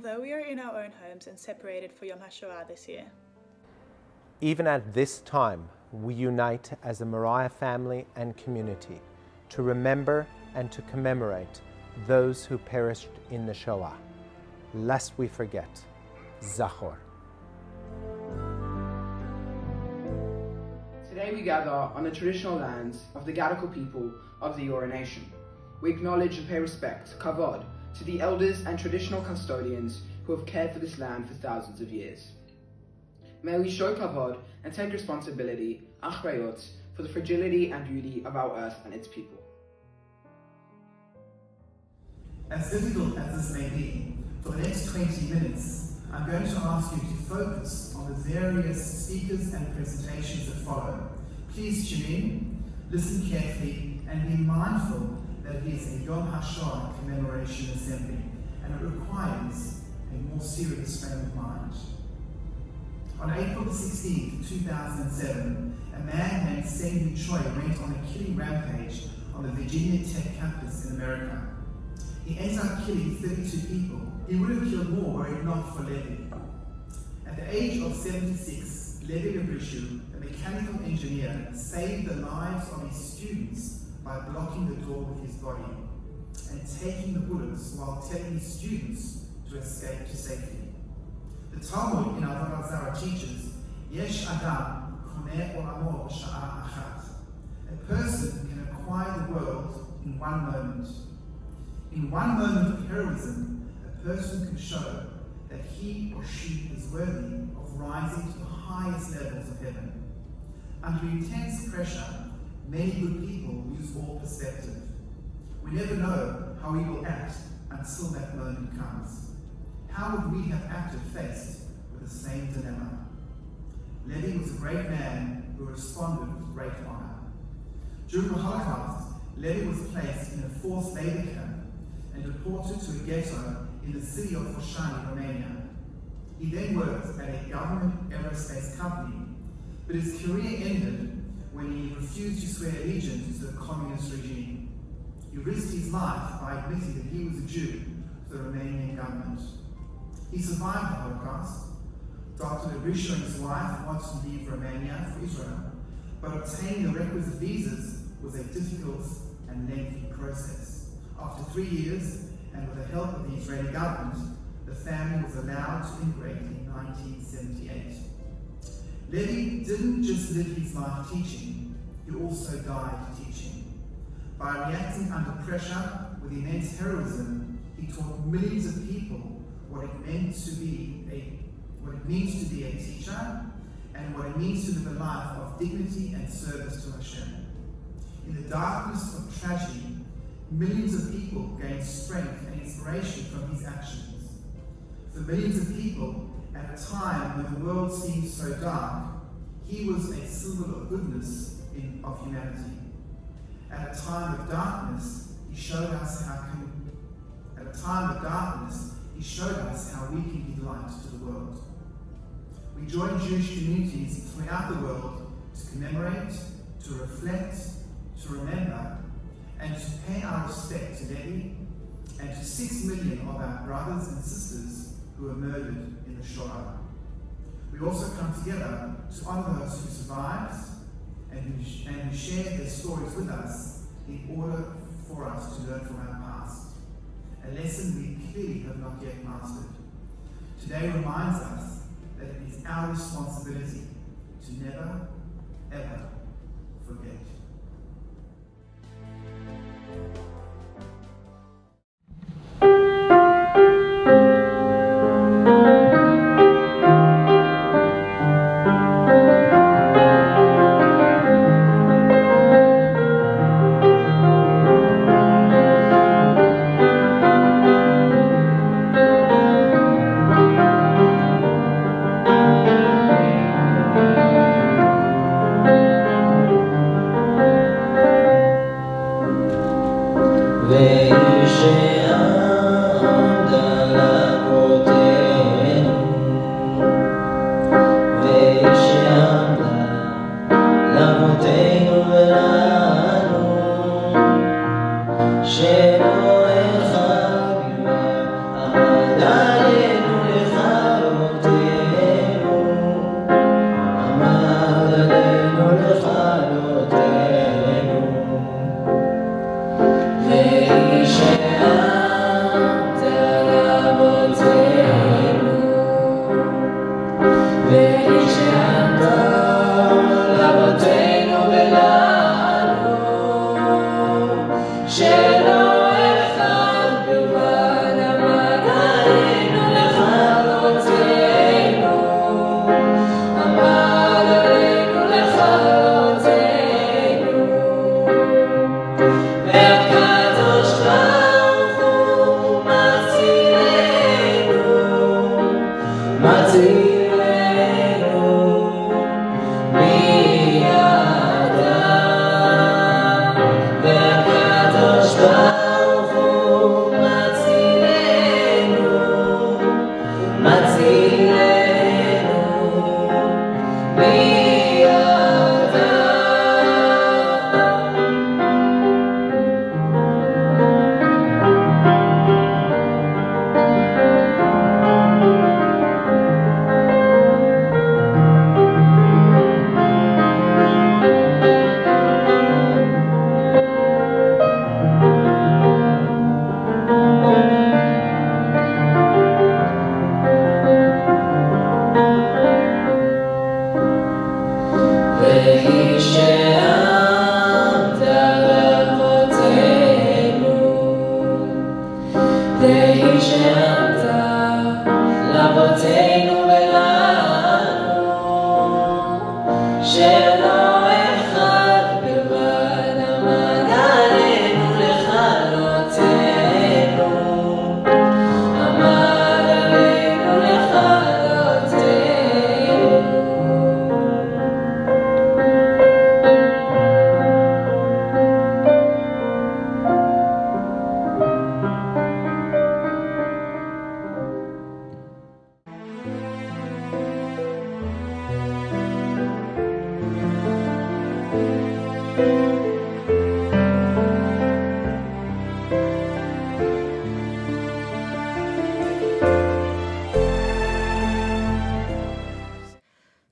although we are in our own homes and separated for Yom Hashoah this year. Even at this time, we unite as a Moriah family and community to remember and to commemorate those who perished in the Shoah, lest we forget. Zachor. Today we gather on the traditional lands of the Gadical people of the Eora Nation. We acknowledge and pay respect, kavod, to the elders and traditional custodians who have cared for this land for thousands of years. May we show kavod and take responsibility, achrayot, for the fragility and beauty of our earth and its people. As difficult as this may be, for the next 20 minutes, I'm going to ask you to focus on the various speakers and presentations that follow. Please tune in, listen carefully, and be mindful that it is a Yom Hashoah commemoration assembly, and it requires a more serious frame of mind. On April 16, 2007, a man named Sandy Choi went on a killing rampage on the Virginia Tech campus in America. He ended up killing 32 people. He would have killed more were it not for Levi. At the age of 76, Levi Labrishu, a mechanical engineer, saved the lives of his students by blocking the door with his body and taking the bullets while telling his students to escape to safety. The Talmud in Avodah Zarah teaches, Yesh Adam koneh olamo b'sha'a achat. A person can acquire the world in one moment. In one moment of heroism, a person can show that he or she is worthy of rising to the highest levels of heaven. Under intense pressure, many good people lose all perspective. We never know how we will act until that moment comes. How would we have acted faced with the same dilemma? Levi was a great man who responded with great honor. During the Holocaust, Levi was placed in a forced labor camp and deported to a ghetto in the city of Hashoah, Romania. He then worked at a government aerospace company, but his career ended when he refused to swear allegiance to the communist regime. He risked his life by admitting that he was a Jew to the Romanian government. He survived the Holocaust. Dr. Labrishu and his wife wanted to leave Romania for Israel, but obtaining the requisite visas was a difficult and lengthy process. After 3 years, and with the help of the Israeli government, the family was allowed to immigrate in 1978. Levi didn't just live his life teaching, he also died teaching. By reacting under pressure with immense heroism, he taught millions of people what it means to be a teacher and what it means to live a life of dignity and service to Hashem. In the darkness of tragedy, millions of people gained strength and inspiration from his actions. For millions of people, at a time when the world seemed so dark, he was a symbol of goodness of humanity. At a time of darkness, he showed us how we can give light to the world. We join Jewish communities throughout the world to commemorate, to reflect, to remember, and to pay our respect to Levi and to 6 million of our brothers and sisters who were murdered in the Shoah. We also come together to honor those who survived and who shared their stories with us in order for us to learn from our past, a lesson we clearly have not yet mastered. Today reminds us that it is our responsibility to never, ever forget. Shemo echad,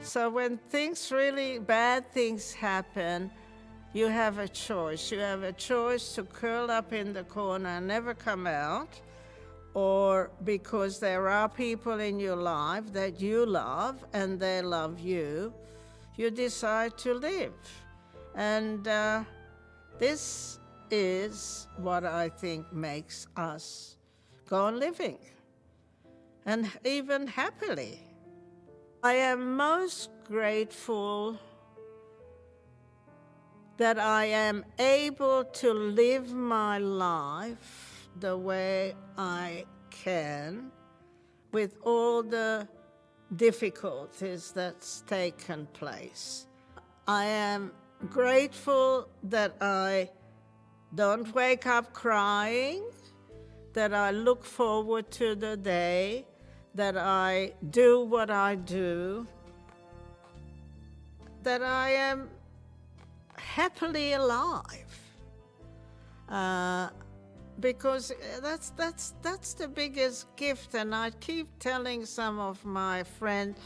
So when really bad things happen, you have a choice. You have a choice to curl up in the corner and never come out, or because there are people in your life that you love and they love you, you decide to live. And this is what I think makes us go on living, and even happily. I am most grateful that I am able to live my life the way I can with all the difficulties that's taken place. I am grateful that I don't wake up crying, that I look forward to the day, that I do what I do, that I am happily alive. Because that's the biggest gift, and I keep telling some of my friends,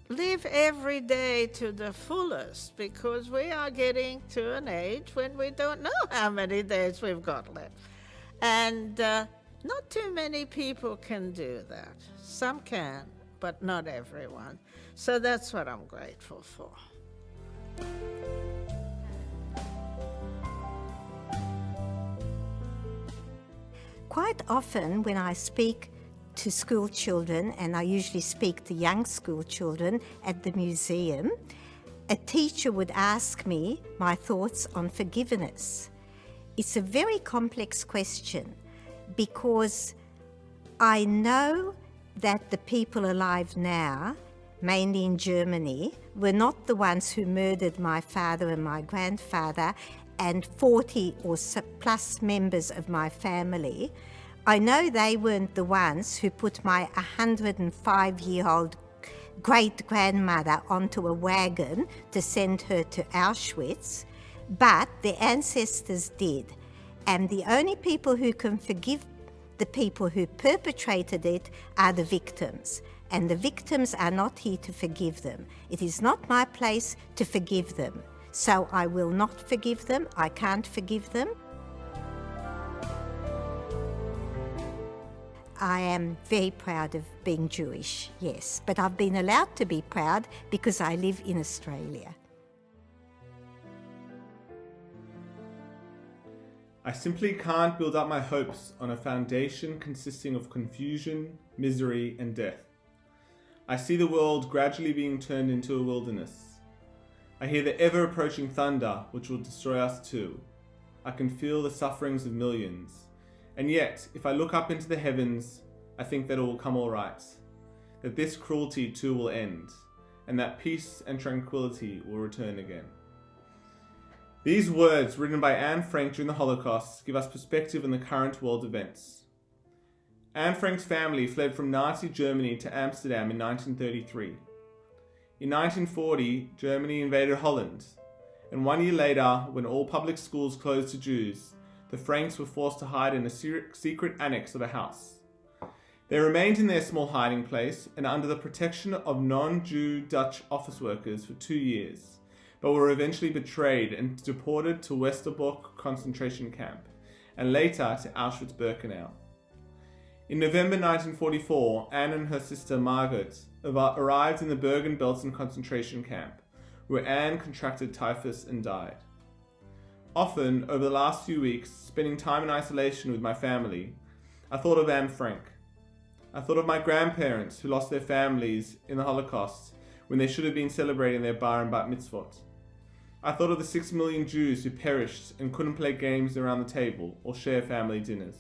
live every day to the fullest, because we are getting to an age when we don't know how many days we've got left. And not too many people can do that. Some can, but not everyone. So that's what I'm grateful for. Quite often when I speak to school children, and I usually speak to young school children at the museum, a teacher would ask me my thoughts on forgiveness. It's a very complex question, because I know that the people alive now, mainly in Germany, were not the ones who murdered my father and my grandfather and 40 or plus members of my family. I know they weren't the ones who put my 105-year-old great-grandmother onto a wagon to send her to Auschwitz, but their ancestors did. And the only people who can forgive the people who perpetrated it are the victims. And the victims are not here to forgive them. It is not my place to forgive them. So I will not forgive them. I can't forgive them. I am very proud of being Jewish, yes. But I've been allowed to be proud because I live in Australia. I simply can't build up my hopes on a foundation consisting of confusion, misery, and death. I see the world gradually being turned into a wilderness. I hear the ever-approaching thunder, which will destroy us too. I can feel the sufferings of millions. And yet, if I look up into the heavens, I think that it will come all right, that this cruelty too will end, and that peace and tranquility will return again. These words, written by Anne Frank during the Holocaust, give us perspective on the current world events. Anne Frank's family fled from Nazi Germany to Amsterdam in 1933. In 1940, Germany invaded Holland, and 1 year later, when all public schools closed to Jews, the Franks were forced to hide in a secret annex of a house. They remained in their small hiding place and under the protection of non-Jew Dutch office workers for 2 years, but were eventually betrayed and deported to Westerbork concentration camp, and later to Auschwitz-Birkenau. In November 1944, Anne and her sister Margaret arrived in the Bergen-Belsen concentration camp, where Anne contracted typhus and died. Often, over the last few weeks, spending time in isolation with my family, I thought of Anne Frank. I thought of my grandparents who lost their families in the Holocaust when they should have been celebrating their bar and bat mitzvot. I thought of the 6 million Jews who perished and couldn't play games around the table or share family dinners.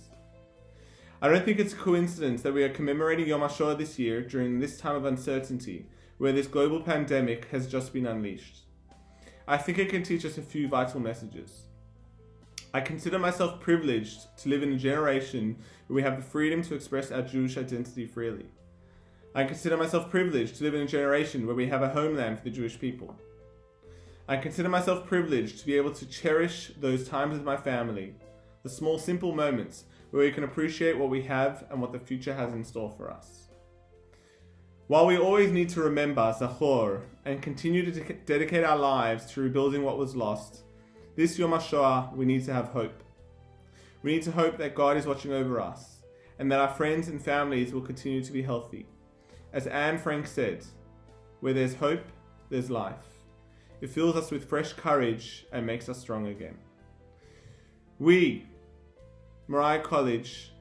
I don't think it's a coincidence that we are commemorating Yom Hashoah this year during this time of uncertainty, where this global pandemic has just been unleashed. I think it can teach us a few vital messages. I consider myself privileged to live in a generation where we have the freedom to express our Jewish identity freely. I consider myself privileged to live in a generation where we have a homeland for the Jewish people. I consider myself privileged to be able to cherish those times with my family, the small simple moments where we can appreciate what we have and what the future has in store for us. While we always need to remember Zachor and continue to dedicate our lives to rebuilding what was lost, this Yom HaShoah we need to have hope. We need to hope that God is watching over us and that our friends and families will continue to be healthy. As Anne Frank said, where there's hope, there's life. It fills us with fresh courage and makes us strong again. We, Moriah College,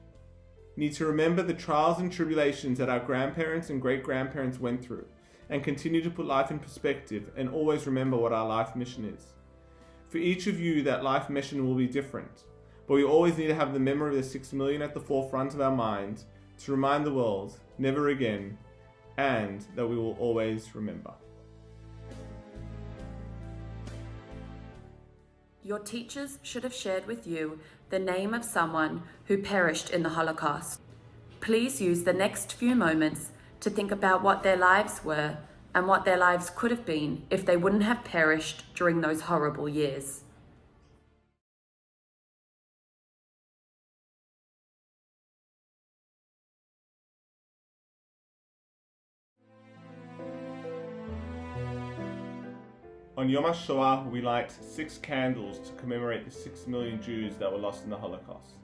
need to remember the trials and tribulations that our grandparents and great-grandparents went through and continue to put life in perspective and always remember what our life mission is. For each of you, that life mission will be different, but we always need to have the memory of the 6 million at the forefront of our mind to remind the world, never again, and that we will always remember. Your teachers should have shared with you the name of someone who perished in the Holocaust. Please use the next few moments to think about what their lives were and what their lives could have been if they wouldn't have perished during those horrible years. On Yom HaShoah, we light 6 candles to commemorate the 6 million Jews that were lost in the Holocaust.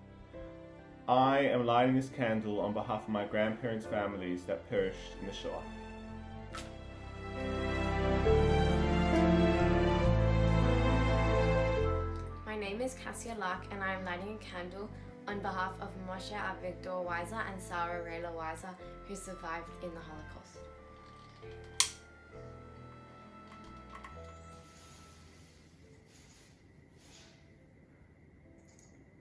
I am lighting this candle on behalf of my grandparents' families that perished in the Shoah. My name is Cassia Lack and I am lighting a candle on behalf of Moshe Avigdor Weiser and Sarah Rayla Weiser who survived in the Holocaust.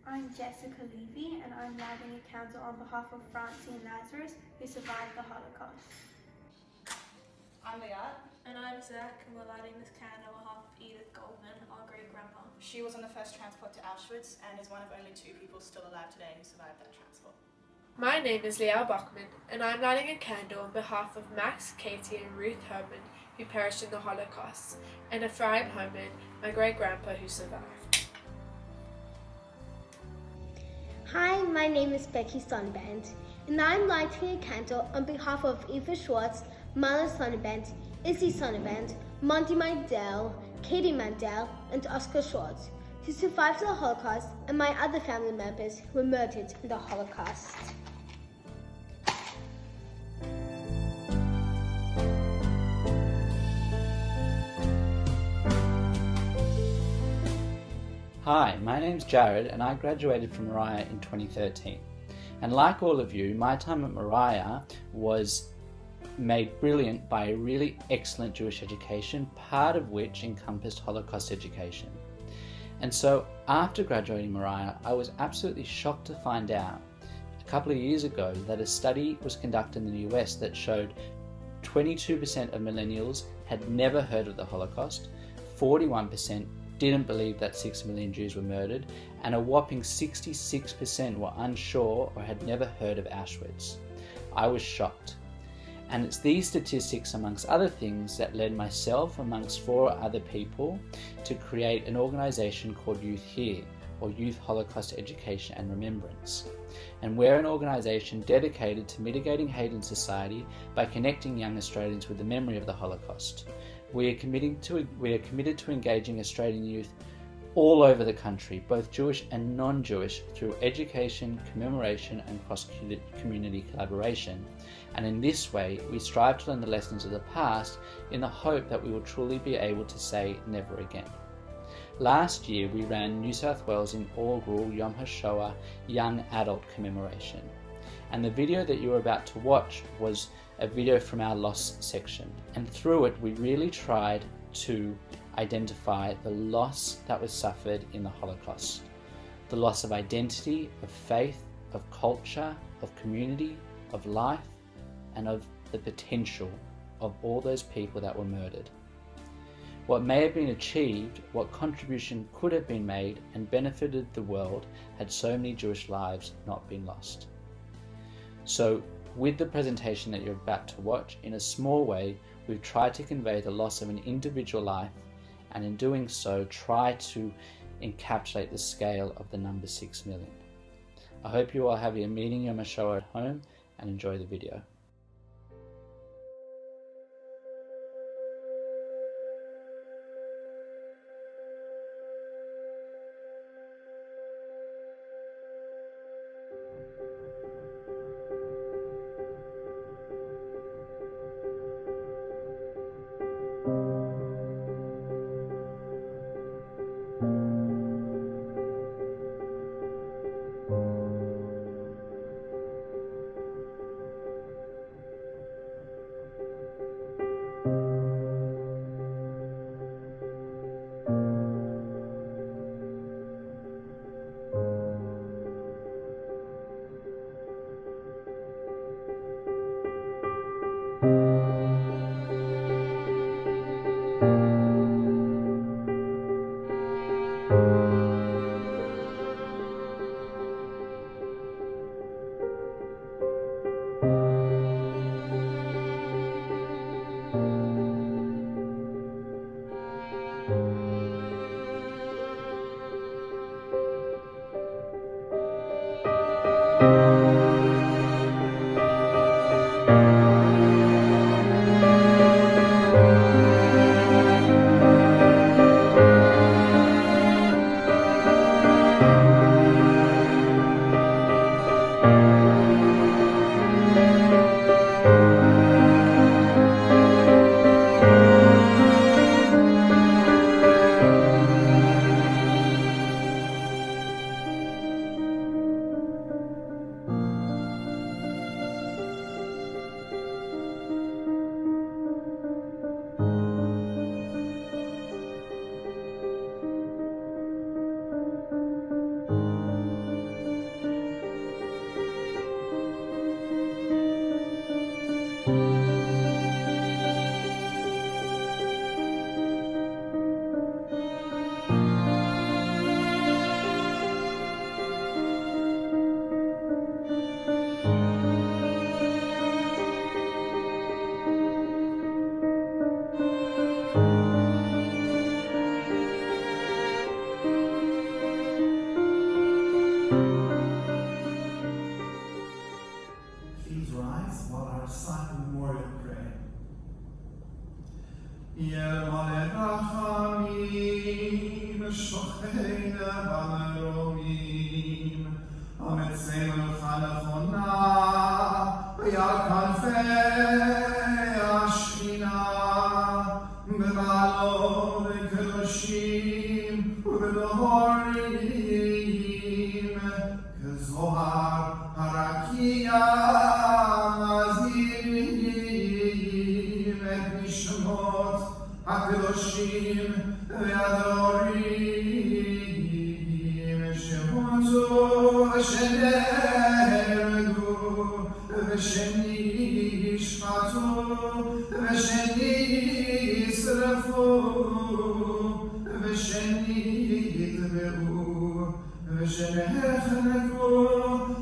I'm Jessica Levy and I'm lighting a candle on behalf of Francine Lazarus who survived the Holocaust. I'm Liat. And I'm Zach, and we're lighting this candle on behalf of Edith Goldman, our great-grandma. She was on the first transport to Auschwitz and is one of only 2 people still alive today who survived that transport. My name is Liao Bachman, and I'm lighting a candle on behalf of Max, Katie, and Ruth Herman, who perished in the Holocaust, and Ephraim Herman, my great-grandpa who survived. Hi, my name is Becky Sonnebend, and I'm lighting a candle on behalf of Eva Schwartz, Marla Sonnebend, Izzy Sonnebend, Monty Mandel, Katie Mandel, and Oscar Schwartz, who survived the Holocaust, and my other family members who were murdered in the Holocaust. Hi, my name's Jared and I graduated from Moriah in 2013. And like all of you, my time at Moriah was made brilliant by a really excellent Jewish education, part of which encompassed Holocaust education. And so after graduating Moriah, I was absolutely shocked to find out a couple of years ago that a study was conducted in the US that showed 22% of millennials had never heard of the Holocaust, 41% didn't believe that 6 million Jews were murdered, and a whopping 66% were unsure or had never heard of Auschwitz. I was shocked. And it's these statistics, amongst other things, that led myself, amongst 4 other people, to create an organisation called Youth Here, or Youth Holocaust Education and Remembrance. And we're an organisation dedicated to mitigating hate in society by connecting young Australians with the memory of the Holocaust. We are committed to engaging Australian youth all over the country, both Jewish and non-Jewish, through education, commemoration and cross-community collaboration. And in this way, we strive to learn the lessons of the past in the hope that we will truly be able to say never again. Last year, we ran New South Wales inaugural Yom Hashoah Young Adult Commemoration. And the video that you're about to watch was a video from our loss section. And through it, we really tried to identify the loss that was suffered in the Holocaust. The loss of identity, of faith, of culture, of community, of life, and of the potential of all those people that were murdered. What may have been achieved, what contribution could have been made and benefited the world had so many Jewish lives not been lost. So, with the presentation that you're about to watch, in a small way, we've tried to convey the loss of an individual life, and in doing so, try to encapsulate the scale of the number 6 million. I hope you all have your meeting Yom HaShoah at home and enjoy the video.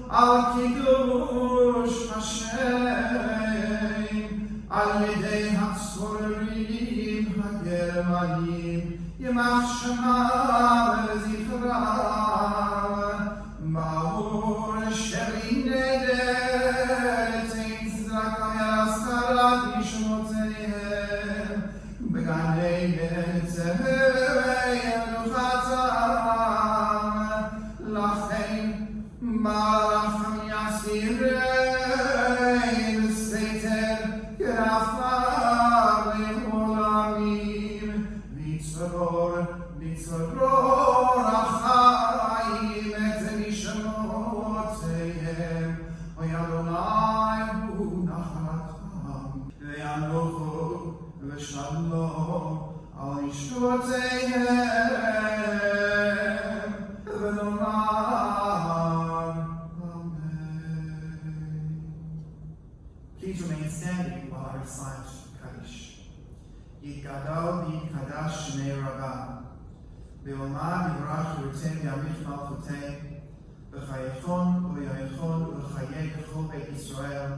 על קידוש השם, על ידי הצוררים הגרמנים, יימח שמם וזכרם, באור שרים נהדרת, אין צדקה מהשכרת נשמותיהם, בגני בצבעי מנוחתם, לכן ברחם יסירי בסתר כרפר לעולמים, בצרור החיים את נשמותיהם, אוי אדוני הוא נחלתם, וינוחו ושלום על נשמותיהם, ונאמר Please remain standing while I recite Kaddish. Yitgadal v'yitkadash Shmei Rabbah. Be'olmad yivrach yiruteh v'yamich malchuteh. B'chayechon u'yayechon u'chayei b'chol Beit Yisrael.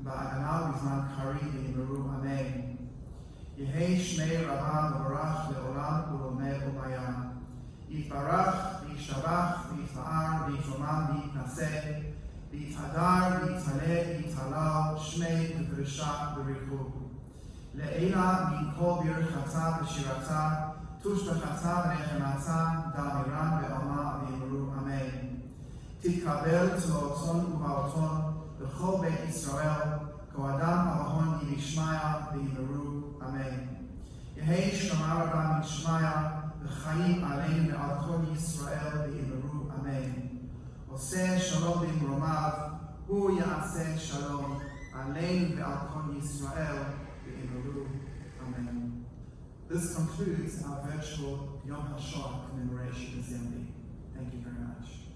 Ba'agana b'zman kari v'yimeru Amen. Yehei Shmei Rabbah v'barach le'olam u'lomeh u'mayam. Yitbarach v'yishavach v'yitfa'ar v'yitromam v'yitnaseh. ויתהדר, ויתהלה, ויתהלל, שמי ודרשה וריחו. לעילה מכל ברכתה ושירתה, תושבחתה ונחמתה, דמירן ועלמה ויאמרו אמן. תתקבל צלועתון ובעלתון בכל בית ישראל, כאדם אבהון ישמעיה ויאמרו אמן. יהי שלמה רבה משמעיה, וחיים עלינו ועל כל ישראל ויאמרו אמן. עושה שלום במרומיו, הוא יעשה שלום עלינו ועל כל ישראל ואמרו אמן. This concludes our virtual Yom Hashoah commemoration assembly. Thank you very much.